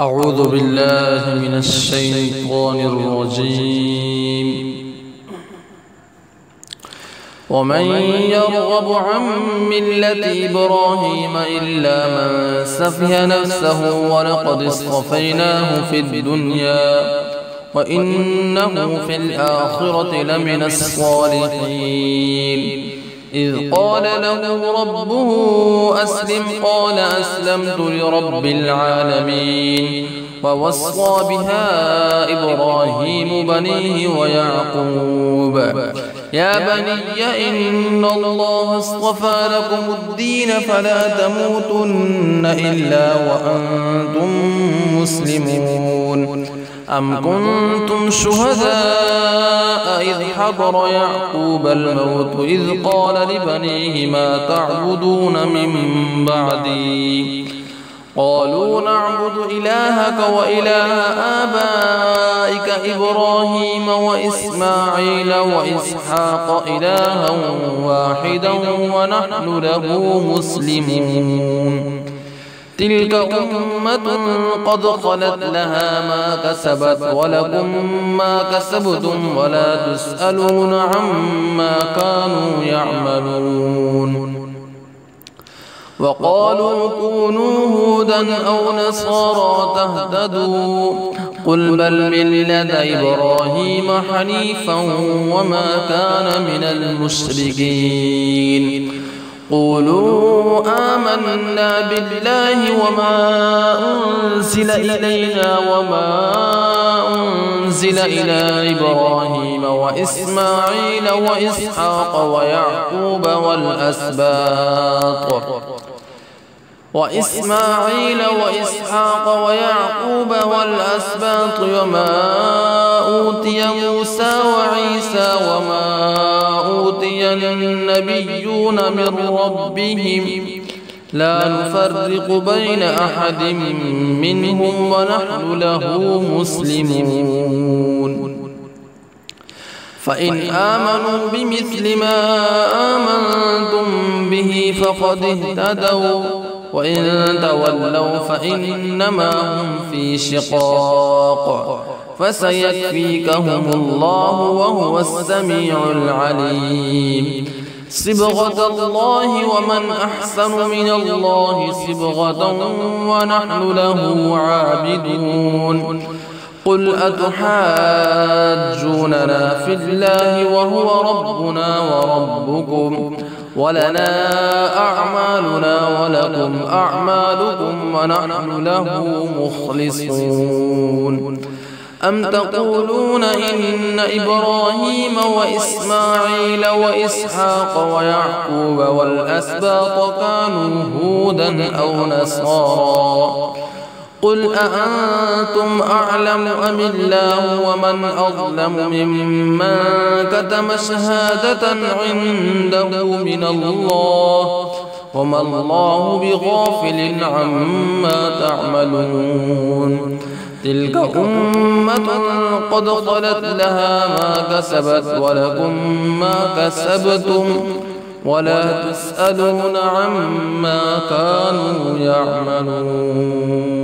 أعوذ بالله من الشيطان الرجيم. ومن يرغب عن ملة إبراهيم إلا من سفه نفسه ولقد اصطفيناه في الدنيا وإنه في الآخرة لمن الصالحين. إذ قال له ربه أسلم قال أسلمت لرب العالمين. ووصى بها إبراهيم بنيه ويعقوب يا بني إن الله اصطفى لكم الدين فلا تموتن إلا وأنتم مسلمون. أم كنتم شهداء إذ حضر يعقوب الموت إذ قال لبنيه ما تعبدون من بعدي قالوا نعبد إلهك وإله آبائك إبراهيم وإسماعيل وإسحاق إلها واحدا ونحن له مسلمون. تلك أمة قد خلت لها ما كسبت ولكم ما كسبتم ولا تسألون عما كانوا يعملون. وقالوا كونوا هودا أو نصارى تهتدوا قل بل ملة إبراهيم حنيفا وما كان من المشركين. قولوا آمنا بالله وما أنزل إلينا وما أنزل إلى إبراهيم وإسماعيل وإسحاق ويعقوب والأسباط وما أوتي موسى وعيسى وما أوتي النبيون من ربهم لا نفرق بين أحد منهم ونحن له مسلمون. فإن آمنوا بمثل ما آمنتم به فقد اهتدوا وإن تولوا فإنما هم في شقاق فسيكفيكهم الله وهو السميع العليم. صبغة الله ومن أحسن من الله صبغة ونحن له عابدون. قل أتحاجوننا في الله وهو ربنا وربكم ولنا أعمالنا ولكم أعمالكم ونحن له مخلصون. أم تقولون إن إبراهيم وإسماعيل وإسحاق ويعقوب والأسباط كانوا هودا أو نصارى قل أأنتم أعلم أم الله ومن أظلم ممن كتم شهادة عنده من الله وما الله بغافل عما تعملون. تلك أمة قد خلت لها ما كسبت ولكم ما كسبتم ولا تسألون عما كانوا يعملون.